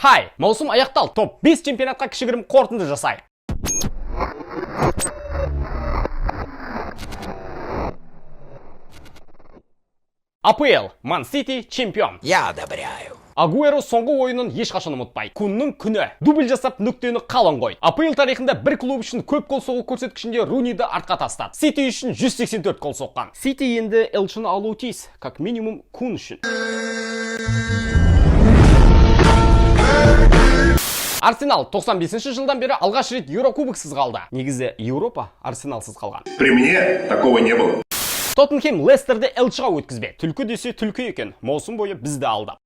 Хай, маусым аяқталды. Топ 5 чемпионатқа кішігірім қорытынды жасайық. АПЛ, Ман Сити чемпион. Я одобряю. Агуэро соңғы ойынын ешқашан ұмытпай. Күннің күні. Дубль жасап нүктені қалың қой. АПЛ тарихында бір клуб үшін көп гол соғу көрсеткішінде Руниді артқа тастады. Сити үшін 184 гол соққан. Сити енді Элчіні алуы тиіс, как минимум күн үшін. Арсенал 95 жылдан бері алғаш рет Еурокубоксыз қалды. Негізі Еуропа Арсеналсыз қалған. При мне такого не было. Тоттенхем Лестерді Элчіға өткізбе. Түлкі десе түлкі екен. Маусым бойы бізді алды.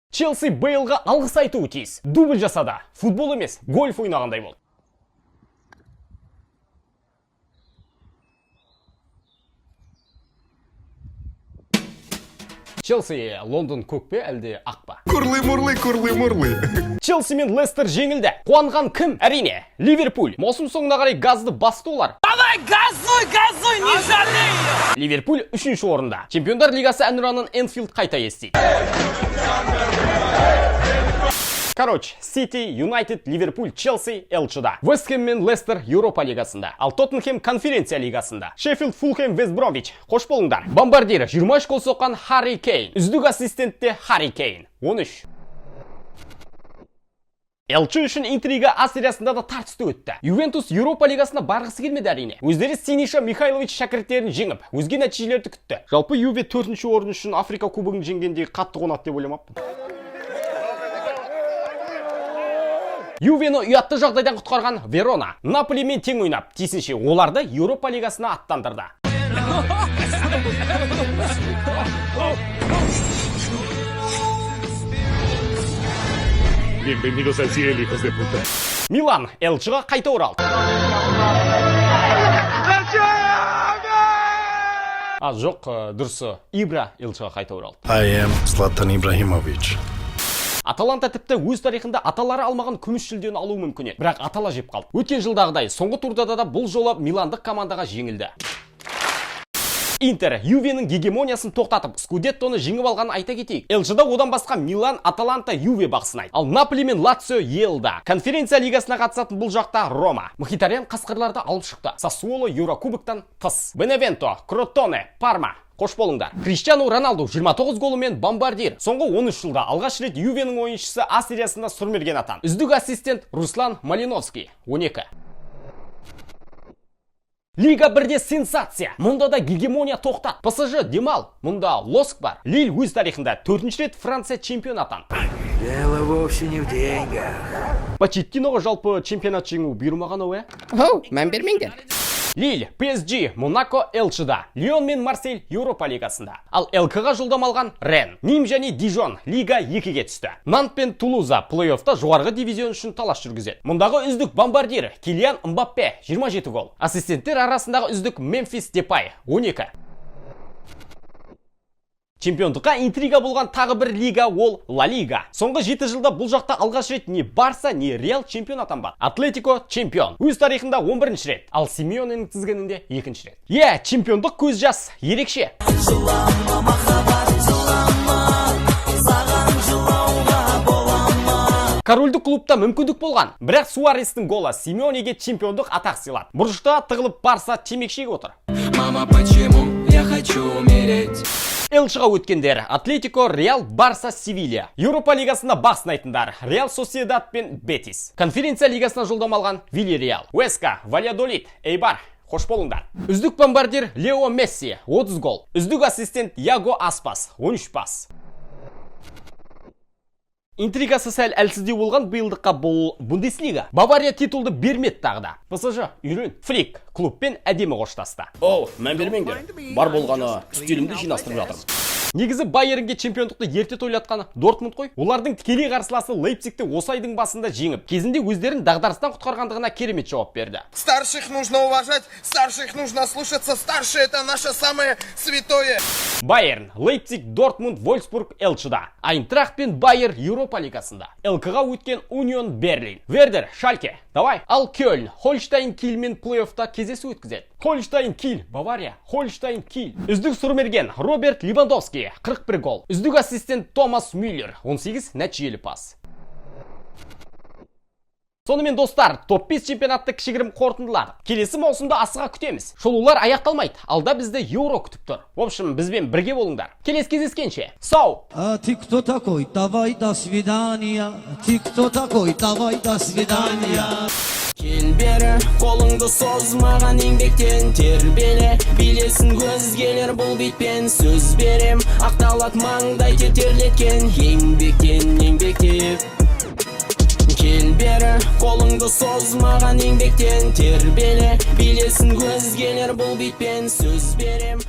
Челси Бейлға алғыс айтуы тиіс. Дубль жасады. Футбол емес, гольф ойнағандай болды. Челси Лондон көк пе, әлде ақ па? Курлы-мурлы. Челси мен Лестер жеңілді. Қуанған кім? Әрине, Ливерпуль. Маусым соңына қарай газды басты олар. Давай, газуй, не жалей! Ливерпуль 3-ші орында. Чемпиондар лигасы әнұранын Энфилд қайта естейді. Короче, Сити, Юнайтед, Ливерпуль, Челси, Элчіда. Вест Хэм мен Лестер Еуропа лигасында. Ал Тоттенхем конференция лигасында. Шеффилд, Фулхэм, Вест Бромвич. Қош болыңдар. Бомбардир 23 гол соққан Харри Кейн. Үздік ассистентте Харри Кейн. 13. Элчі үшін интрига А сериясында да тартысты өтті. Ювентус Еуропа лигасына барғысы келмеді әрине. Өздері Синиша Михайлович шәкірттерін жеңіп, өзге нәтижелерді күтті. Жалпы Юве 4-ші орын үшін Африка кубогын жеңгендегі қатты қонады деп ойламаппын. Ювені ұятты жағдайдан құтқарған Верона Наполимен тең ойнап, тиісінше оларды Еуропа лигасына аттандырды. Bienvenidos al cielo, hijos de puta. Милан Элчіға қайта оралды. Жоқ, дұрысы, Ибра Элчіға қайта оралды. I am Zlatan Ibrahimovic. Аталанта тіпті өз тарихында аталары алмаған күміс жүлдені алуы мүмкін еді. Бірақ атала жеп қалды. Өткен жылдағыдай соңғы турда да бұл жолы миландық командаға жеңілді. Интер Ювенің гегемониясын тоқтатып, Скудеттоны жеңіп алғанын айта кетейік. Элчіда одан басқа Милан, Аталанта, Юве бақсынайды. Ал Наполи мен Лацио елді. Конференция лигасына қатысатын бұл жақта Рома. Мхитарян қасқырларды алып шықты. Сассуоло Еурокубоктан тыс. Беневенто, Кротоне, Парма. Қош болыңдар. Криштиану Роналду 29 голымен бомбардир. Соңғы 13 жылда алғаш рет Ювенің ойыншысы А сериясында сүрмерген атан. Үздік ассистент Руслан Малиновский 12. Лига 1-де сенсация. Мұнда да гегемония тоқтат. ПСЖ демал. Мұнда Лоск бар. Лиль өз тарихында 4-ші рет Франция чемпион атан. Дело вовсе не в деньгах. Почеттиноға жалпы чемпионат жеңу бұйырмаған ой? Мән бермеңдер. Лиль, PSG, Монако, Элчіда. Лион мен Марсель Еуропа лигасында. Ал ЛК-ға жолдам алған Рен. Ним және Дижон Лига 2-ге түсті. Нант пен Тулуза плей-оффта жоғарғы дивизион үшін талас жүргізеді. Мұндағы үздік бомбардир Килиан Мбаппе 27 гол. Ассистенттер арасындағы үздік Мемфис Депай 12. Чемпиондыққа интрига болған тағы бір лига ол Ла Лига. Соңғы 7 жылда бұл жақта алғаш рет не Барса, не Реал чемпион атанбады. Атлетико чемпион. Өз тарихында 11-ші рет. Ал Симеоненің тізгінінде 2-ші рет. Чемпиондық көз жас ерекше. Корольдік клубта мүмкіндік болған. Бірақ Суарестің голы Симеонеге чемпиондық атақ сыйлады. Бұрышта тығылып Барса темекшеге отыр. Мама, почему я хочу умереть? Элчіға өткендер Атлетико, Реал, Барса, Севилья. Еуропа лигасында бақ сынайтындар Реал Соседат пен Бетис. Конференция лигасына жолдам алған Вильяреал, Уэска, Вальядолид, Эйбар. Қош болыңдар. Үздік бомбардир Лео Месси 30 гол. Үздік ассистент Яго Аспас 13 пас. Интригасы сәл әлсіздеу болған биылдыққа бұл Бундеслига. Бавария титулды бермеді тағда. ПСЖ үйрен. Флик клубпен әдемі қоштасты. Мән бермеңдер. Бар болғаны үстелімді жинастырып жатырмыз. Негізі Байернге чемпиондықты ерте тойлатқаны Дортмунд қой. Олардың тікелей қарсыласы Лейпцигті осы айдың басында жеңіп, кезінде өздерін дағдарыстан құтқарғандығына керемет жауап берді. Старших нужно уважать, старших нужно слушаться, старшие это наше самое святое. Байерн, Лейпциг, Дортмунд, Вольсбург, Элчіда. Айнтрахт пен Байер Еуропа лигасында. ЛК-ға өткен Унион Берлин. Вердер, Шальке Давай. Ал Кёльн Хольштайн Кильмен плей-оффта кездесу өткізеді. Хольштайн Киль, Бавария, Хольштайн Киль. Үздік сұрмерген Роберт Левандовский 41 гол. Үздік ассистент Томас Мюллер 18 нәтижелі пас. Сонымен достар, топ-5 чемпионатты кішігірім қорытындылар. Келесі маусымда асыға күтеміз. Шолулар аяқталмайды. Алда бізді Еуро күтіп тұр. В общем, бізбен бірге болыңдар. Келесі кездескенше. Сау! А ты кто такой? Давай до свидания. Ты кто такой? Давай до свидания. Кел бері қолыңды созмаған еңбектен тербеле билесін көзгелер бұл бетпен сөз берем ақталат маңдай тетерлеткен еңбектеп Кел бері қолыңды созмаған еңбектен тербеле билесін көзгелер бұл бетпен сөз берем